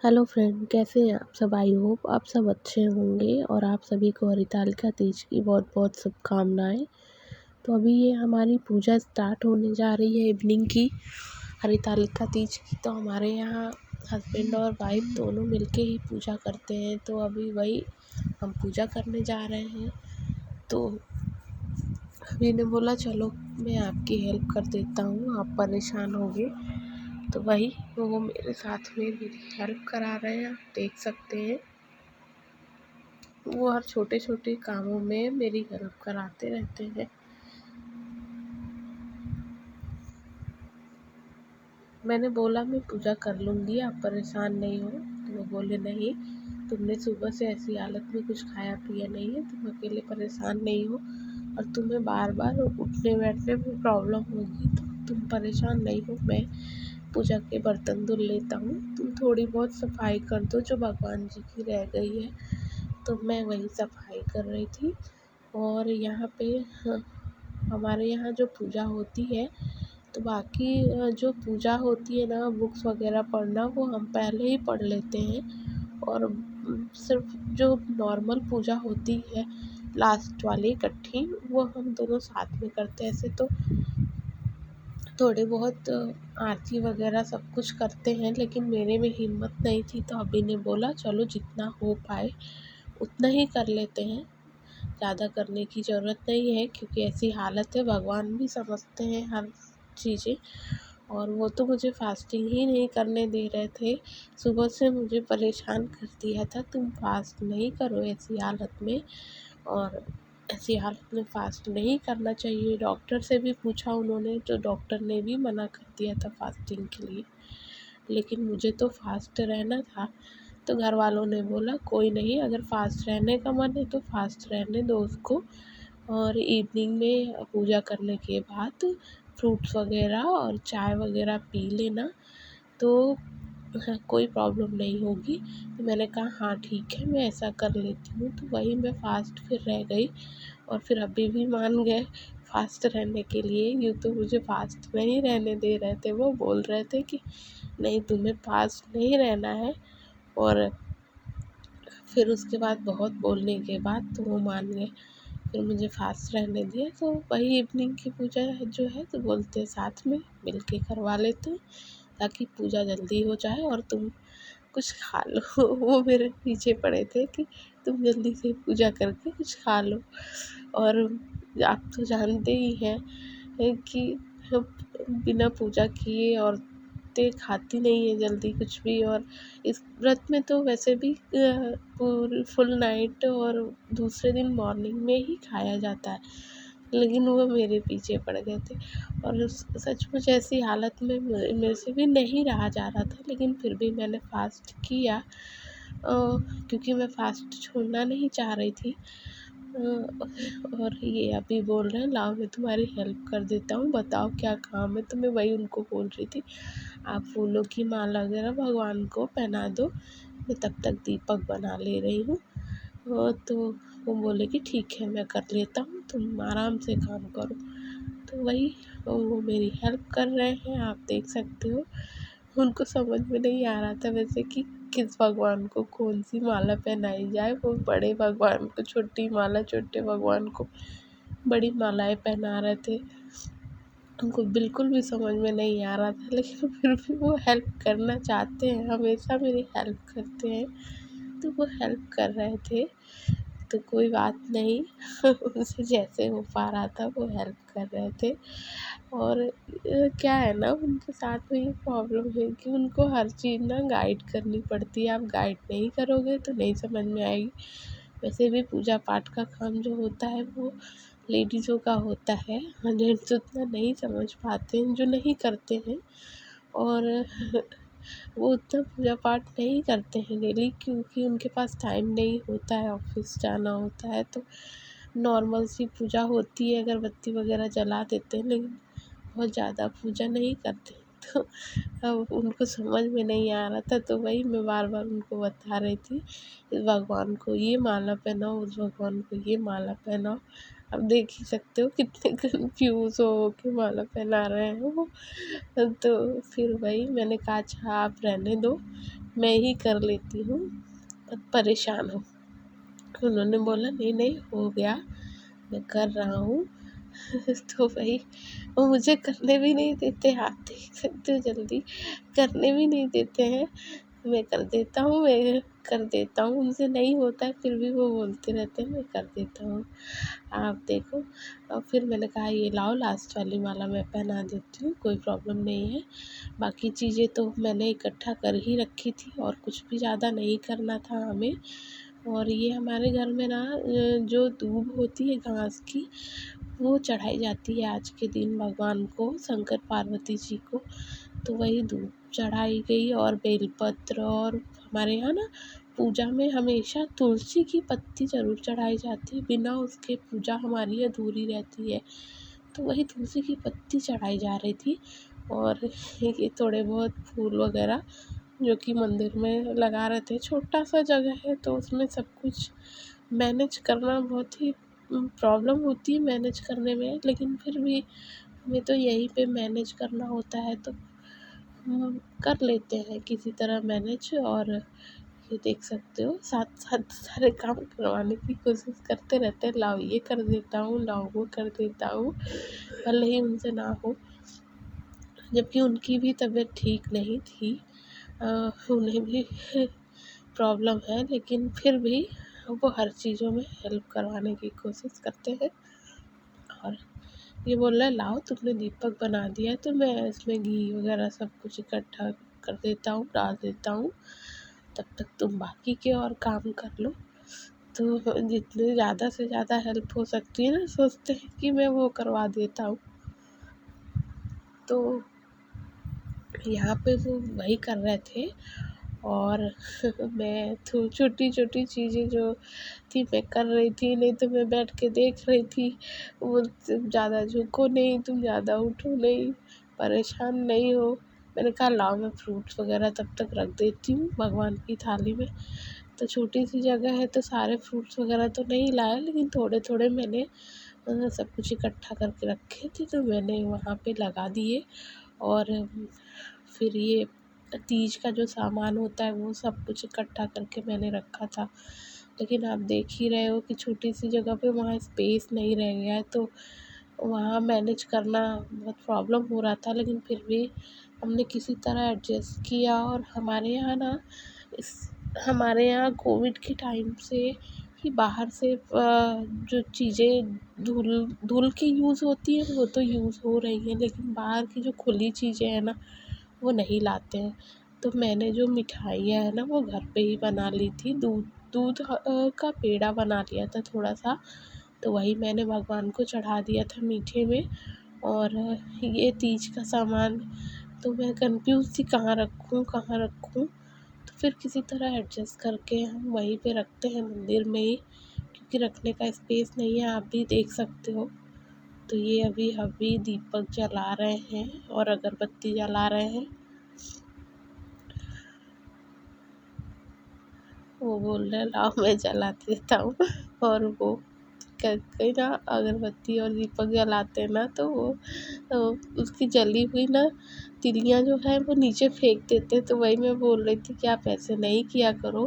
Hello friend, कैसे हैं आप सब। आई होप आप सब अच्छे होंगे और आप सभी को हरितालिका तीज की बहुत बहुत शुभकामनाएं। तो अभी ये हमारी पूजा स्टार्ट होने जा रही है इवनिंग की, हरितालिका तीज की। तो हमारे यहाँ हस्बैंड और वाइफ दोनों मिलके ही पूजा करते हैं। तो अभी वही हम पूजा करने जा रहे हैं। तो अभी ने बोला चलो मैं आपकी हेल्प कर देता हूँ, आप परेशान होगे। तो वही वो मेरे साथ में मेरी हेल्प करा रहे हैं, आप देख सकते हैं। वो हर छोटे छोटे कामों में मेरी हेल्प कराते रहते हैं। मैंने बोला मैं पूजा कर लूँगी, आप परेशान नहीं हो। तो वो बोले नहीं, तुमने सुबह से ऐसी हालत में कुछ खाया पिया नहीं है, तुम अकेले परेशान नहीं हो और तुम्हें बार बार उठने बैठने में प्रॉब्लम होगी, तो तुम परेशान नहीं हो। मैं पूजा के बर्तन धुल लेता हूँ, तुम थोड़ी बहुत सफाई कर दो जो भगवान जी की रह गई है। तो मैं वही सफाई कर रही थी। और यहाँ पे हमारे यहाँ जो पूजा होती है, तो बाकी जो पूजा होती है ना, बुक्स वगैरह पढ़ना वो हम पहले ही पढ़ लेते हैं। और सिर्फ जो नॉर्मल पूजा होती है लास्ट वाली इकट्ठी, वो हम दोनों साथ में करते हैं। ऐसे तो थोड़े बहुत आरती वगैरह सब कुछ करते हैं, लेकिन मेरे में हिम्मत नहीं थी। तो अभी ने बोला चलो जितना हो पाए उतना ही कर लेते हैं, ज़्यादा करने की ज़रूरत नहीं है, क्योंकि ऐसी हालत है, भगवान भी समझते हैं हर चीज़ें। और वो तो मुझे फास्टिंग ही नहीं करने दे रहे थे, सुबह से मुझे परेशान कर दिया था, तुम फास्ट नहीं करो ऐसी हालत में। और ऐसी हालत में फास्ट नहीं करना चाहिए। डॉक्टर से भी पूछा उन्होंने, तो डॉक्टर ने भी मना कर दिया था फास्टिंग के लिए, लेकिन मुझे तो फास्ट रहना था। तो घर वालों ने बोला कोई नहीं, अगर फास्ट रहने का मन है तो फास्ट रहने दो उसको, और इवनिंग में पूजा करने के बाद फ्रूट्स वगैरह और चाय वगैरह पी लेना, तो हाँ, कोई प्रॉब्लम नहीं होगी। तो मैंने कहा हाँ ठीक है, मैं ऐसा कर लेती हूँ। तो वही मैं फ़ास्ट फिर रह गई और फिर अभी भी मान गए फ़ास्ट रहने के लिए। यूँ तो मुझे फ़ास्ट नहीं रहने दे रहे थे, वो बोल रहे थे कि नहीं तुम्हें फ़ास्ट नहीं रहना है। और फिर उसके बाद बहुत बोलने के बाद तो वो मान गए, फिर मुझे फ़ास्ट रहने दिया। तो वही इवनिंग की पूजा जो है, तो बोलते हैं साथ में मिल के करवा लेते हैं ताकि पूजा जल्दी हो जाए और तुम कुछ खा लो। वो मेरे पीछे पड़े थे कि तुम जल्दी से पूजा करके कुछ खा लो। और आप तो जानते ही हैं कि बिना पूजा किए औरतें खाती नहीं है जल्दी कुछ भी। और इस व्रत में तो वैसे भी पूरी फुल नाइट और दूसरे दिन मॉर्निंग में ही खाया जाता है, लेकिन वो मेरे पीछे पड़ गए थे। और सचमुच ऐसी हालत में मेरे से भी नहीं रहा जा रहा था, लेकिन फिर भी मैंने फ़ास्ट किया, क्योंकि मैं फ़ास्ट छोड़ना नहीं चाह रही थी। और ये अभी बोल रहे हैं लाओ मैं तुम्हारी हेल्प कर देता हूँ, बताओ क्या काम है। तो मैं वही उनको बोल रही थी, आप फूलों की माला वगैरह भगवान को पहना दो, मैं तब तक दीपक बना ले रही हूँ। तो वो बोले कि ठीक है मैं कर लेता हूँ, तुम आराम से काम करो। तो वही वो मेरी हेल्प कर रहे हैं, आप देख सकते हो। उनको समझ में नहीं आ रहा था वैसे कि किस भगवान को कौन सी माला पहनाई जाए। वो बड़े भगवान को छोटी माला, छोटे भगवान को बड़ी मालाएं पहना रहे थे। उनको बिल्कुल भी समझ में नहीं आ रहा था, लेकिन फिर भी वो हेल्प करना चाहते हैं, हमेशा मेरी हेल्प करते हैं। तो वो हेल्प कर रहे थे, तो कोई बात नहीं। उनसे जैसे हो पा रहा था वो हेल्प कर रहे थे। और क्या है ना, उनके साथ में ये प्रॉब्लम है कि उनको हर चीज़ ना गाइड करनी पड़ती है। आप गाइड नहीं करोगे तो नहीं समझ में आएगी। वैसे भी पूजा पाठ का काम जो होता है वो लेडीज़ों का होता है, जेंट्स उतना नहीं समझ पाते हैं जो नहीं करते हैं। और वो उतना पूजा पाठ नहीं करते हैं डेली, क्योंकि उनके पास टाइम नहीं होता है, ऑफिस जाना होता है। तो नॉर्मल सी पूजा होती है, अगरबत्ती वगैरह जला देते हैं, लेकिन बहुत ज़्यादा पूजा नहीं करते। तो अब उनको समझ में नहीं आ रहा था, तो वही मैं बार-बार उनको बता रही थी, इस भगवान को ये माला पहनाओ, उस भगवान को ये माला पहनाओ। अब देख ही सकते हो कितने कन्फ्यूज़ हो के माला पहना रहे हैं वो। तो फिर वही मैंने कहा अच्छा आप रहने दो, मैं ही कर लेती हूँ, परेशान हो। उन्होंने बोला नहीं नहीं हो गया, मैं कर रहा हूँ। तो वही वो मुझे करने भी नहीं देते, आप देख सकते हो जल्दी करने भी नहीं देते हैं। मैं कर देता हूँ, मैं कर देता हूँ, उनसे नहीं होता है फिर भी वो बोलते रहते हैं मैं कर देता हूँ, आप देखो। और फिर मैंने कहा ये लाओ लास्ट वाली माला मैं पहना देती हूँ, कोई प्रॉब्लम नहीं है। बाकी चीज़ें तो मैंने इकट्ठा कर ही रखी थी और कुछ भी ज़्यादा नहीं करना था हमें। और ये हमारे घर में ना जो दूब होती है घास की, वो चढ़ाई जाती है आज के दिन भगवान को, शंकर पार्वती जी को। तो वही दूब चढ़ाई गई और बेलपत्र, और हमारे यहाँ ना पूजा में हमेशा तुलसी की पत्ती ज़रूर चढ़ाई जाती है, बिना उसके पूजा हमारी अधूरी रहती है। तो वही तुलसी की पत्ती चढ़ाई जा रही थी, और ये थोड़े बहुत फूल वगैरह जो कि मंदिर में लगा रहे थे। छोटा सा जगह है तो उसमें सब कुछ मैनेज करना बहुत ही प्रॉब्लम होती है मैनेज करने में, लेकिन फिर भी हमें तो यहीं पे मैनेज करना होता है, तो हम कर लेते हैं किसी तरह मैनेज। और ये देख सकते हो साथ साथ सारे काम करवाने की कोशिश करते रहते हैं, लाओ ये कर देता हूँ, लाओ वो कर देता हूँ, भले ही उनसे ना हो, जबकि उनकी भी तबीयत ठीक नहीं थी। उन्हें भी प्रॉब्लम है, लेकिन फिर भी वो हर चीज़ों में हेल्प करवाने की कोशिश करते हैं। और ये बोल रहा है लाओ तुमने दीपक बना दिया है तो मैं इसमें घी वगैरह सब कुछ इकट्ठा कर देता हूँ, डाल देता हूँ, तब तक तुम बाकी के और काम कर लो। तो जितने ज़्यादा से ज़्यादा हेल्प हो सकती है ना, सोचते हैं कि मैं वो करवा देता हूँ। तो यहाँ पे वो वही कर रहे थे, और मैं तो छोटी-छोटी चीज़ें जो थी मैं कर रही थी, नहीं तो मैं बैठ के देख रही थी। वो तुम ज़्यादा झुको नहीं, तुम ज़्यादा उठो नहीं, परेशान नहीं हो। मैंने कहा लाओ मैं फ्रूट्स वगैरह तब तक रख देती हूँ भगवान की थाली में। तो छोटी सी जगह है तो सारे फ्रूट्स वगैरह तो नहीं लाए, लेकिन थोड़े-थोड़े मैंने सब कुछ इकट्ठा करके रखे थे, तो मैंने वहाँ पे लगा दिए। और फिर ये तीज का जो सामान होता है वो सब कुछ इकट्ठा करके मैंने रखा था। लेकिन आप देख ही रहे हो कि छोटी सी जगह पे वहाँ स्पेस नहीं रह गया है, तो वहाँ मैनेज करना बहुत प्रॉब्लम हो रहा था, लेकिन फिर भी हमने किसी तरह एडजस्ट किया। और इस हमारे यहाँ कोविड के टाइम से ही बाहर से जो चीज़ें धुल धुल के यूज़ होती है वो तो यूज़ हो रही हैं, लेकिन बाहर की जो खुली चीज़ें हैं ना वो नहीं लाते हैं। तो मैंने जो मिठाइयाँ हैं ना वो घर पे ही बना ली थी, दूध दूध का पेड़ा बना लिया था थोड़ा सा, तो वही मैंने भगवान को चढ़ा दिया था मीठे में। और ये तीज का सामान तो मैं कन्फ्यूज़ थी कहाँ रखूँ कहाँ रखूँ, तो फिर किसी तरह एडजस्ट करके हम वहीं पे रखते हैं मंदिर में ही, क्योंकि रखने का स्पेस नहीं है, आप भी देख सकते हो। तो ये अभी दीपक जला रहे हैं और अगरबत्ती जला रहे हैं। वो बोल रहे हैं लाओ मैं जला देता हूँ। और वो कहीं ना अगरबत्ती और दीपक जलाते हैं ना, तो वो उसकी जली हुई ना तिलियाँ जो है वो नीचे फेंक देते हैं। तो वही मैं बोल रही थी कि आप ऐसे नहीं किया करो,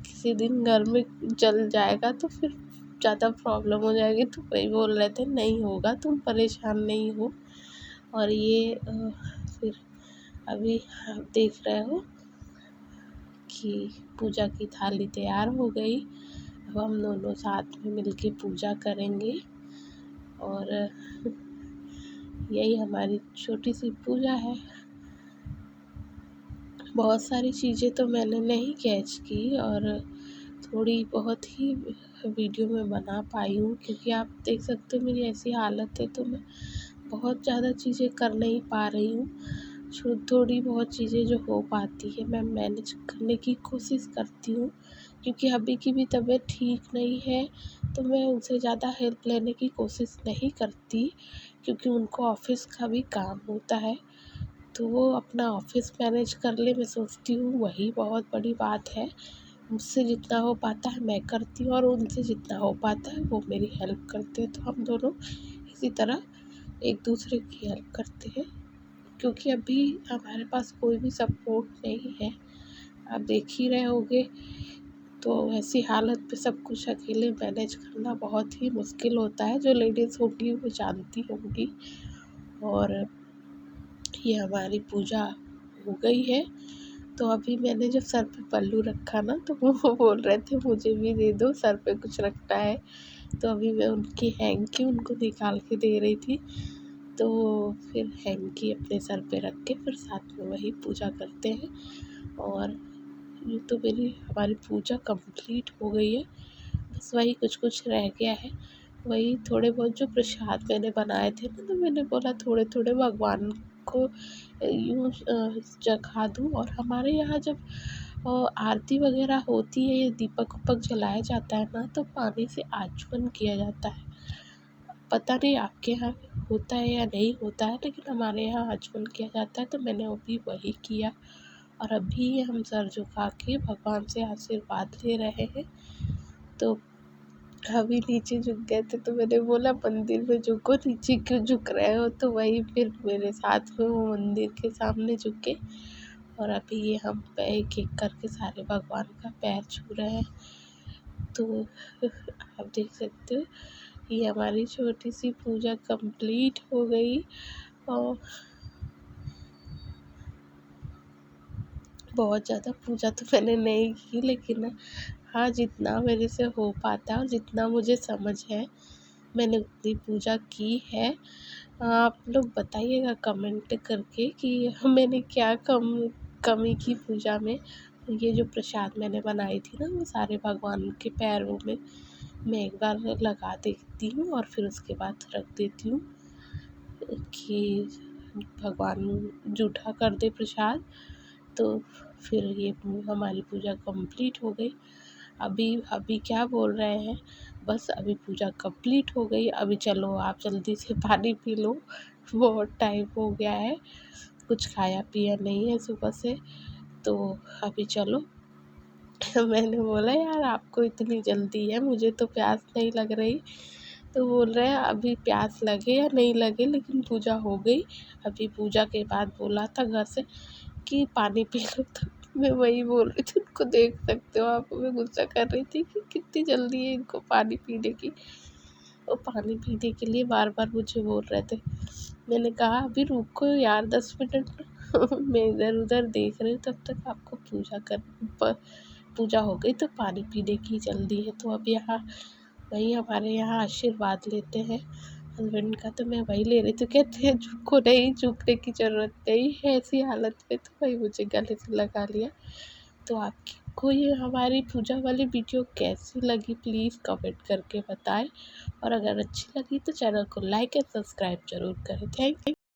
किसी दिन घर में जल जाएगा तो फिर ज़्यादा प्रॉब्लम हो जाएगी। तो वही बोल रहे थे नहीं होगा, तुम परेशान नहीं हो। और ये फिर अभी आप देख रहे हो कि पूजा की थाली तैयार हो गई। अब हम दोनों साथ में मिलके पूजा करेंगे। और यही हमारी छोटी सी पूजा है। बहुत सारी चीज़ें तो मैंने नहीं कैच की, और थोड़ी बहुत ही वीडियो में बना पाई हूँ, क्योंकि आप देख सकते हो मेरी ऐसी हालत है, तो मैं बहुत ज़्यादा चीज़ें कर नहीं पा रही हूँ। थोड़ी बहुत चीज़ें जो हो पाती है मैं मैनेज करने की कोशिश करती हूँ, क्योंकि अभी की भी तबीयत ठीक नहीं है, तो मैं उनसे ज़्यादा हेल्प लेने की कोशिश नहीं करती, क्योंकि उनको ऑफ़िस का भी काम होता है। तो वो अपना ऑफिस मैनेज कर ले, मैं सोचती हूँ वही बहुत बड़ी बात है। मुझसे जितना हो पाता है मैं करती हूँ और उनसे जितना हो पाता है वो मेरी हेल्प करते हैं। तो हम दोनों इसी तरह एक दूसरे की हेल्प करते हैं, क्योंकि अभी हमारे पास कोई भी सपोर्ट नहीं है। आप देख ही रहे होंगे, तो ऐसी हालत पे सब कुछ अकेले मैनेज करना बहुत ही मुश्किल होता है। जो लेडीज़ होंगी वो जानती होंगी। और ये हमारी पूजा हो गई है। तो अभी मैंने जब सर पे पल्लू रखा ना, तो वो बोल रहे थे मुझे भी दे दो, सर पे कुछ रखना है। तो अभी मैं उनकी हैंकी उनको निकाल के दे रही थी। तो फिर हैंकी अपने सर पे रख के फिर साथ में वही पूजा करते हैं। और ये तो हमारी पूजा कंप्लीट हो गई है। बस वही कुछ कुछ रह गया है। वही थोड़े बहुत जो प्रसाद मैंने बनाए थे ना, तो मैंने बोला थोड़े थोड़े भगवान को यूँ चखा दूँ। और हमारे यहाँ जब आरती वगैरह होती है, दीपक उपक जलाया जाता है ना, तो पानी से आचमन किया जाता है। पता नहीं आपके यहाँ होता है या नहीं होता है, लेकिन हमारे यहाँ आचमन किया जाता है। तो मैंने अभी वही किया और अभी हम सर झुका के भगवान से आशीर्वाद ले रहे हैं। तो अभी नीचे झुक गए थे, तो मैंने बोला मंदिर में झुको, नीचे क्यों झुक रहे हो। तो वही फिर मेरे साथ में वो मंदिर के सामने झुके। और अभी ये हम एक एक करके सारे भगवान का पैर छू रहे हैं। तो आप देख सकते हो, ये हमारी छोटी सी पूजा कंप्लीट हो गई। और बहुत ज़्यादा पूजा तो मैंने नहीं की, लेकिन हाँ, जितना मेरे से हो पाता है और जितना मुझे समझ है मैंने उतनी पूजा की है। आप लोग बताइएगा कमेंट करके कि मैंने क्या कमी की पूजा में। ये जो प्रसाद मैंने बनाई थी ना, वो सारे भगवान के पैरों में मैं एक बार लगा देती हूँ और फिर उसके बाद रख देती हूँ कि भगवान जूठा कर दे प्रसाद। तो फिर ये हमारी पूजा कंप्लीट हो गई। अभी अभी क्या बोल रहे हैं, बस अभी पूजा कंप्लीट हो गई, अभी चलो आप जल्दी से पानी पी लो, बहुत टाइम हो गया है, कुछ खाया पिया नहीं है सुबह से। तो अभी चलो। मैंने बोला यार आपको इतनी जल्दी है, मुझे तो प्यास नहीं लग रही। तो बोल रहे हैं अभी प्यास लगे या नहीं लगे, लेकिन पूजा हो गई। अभी पूजा के बाद बोला था घर से कि पानी पी लो। तो मैं वही बोल रही थी, उनको देख सकते हो आप, मैं गुस्सा कर रही थी कि कितनी जल्दी है इनको पानी पीने की। और पानी पीने के लिए बार बार मुझे बोल रहे थे। मैंने कहा अभी रुको यार 10 मिनट। मैं इधर उधर देख रही हूँ, तब तक आपको पूजा हो गई, तो पानी पीने की जल्दी है। तो अब यहाँ वही हमारे यहाँ आशीर्वाद लेते हैं हस्बैंड का, तो मैं वही ले रही थी। कहते हैं झुको नहीं, झुकने की ज़रूरत नहीं है ऐसी हालत में। तो वही मुझे गले से लगा लिया। तो आपको ये हमारी पूजा वाली वीडियो कैसी लगी प्लीज़ कमेंट करके बताएं। और अगर अच्छी लगी तो चैनल को लाइक एंड सब्सक्राइब ज़रूर करें। Thank you.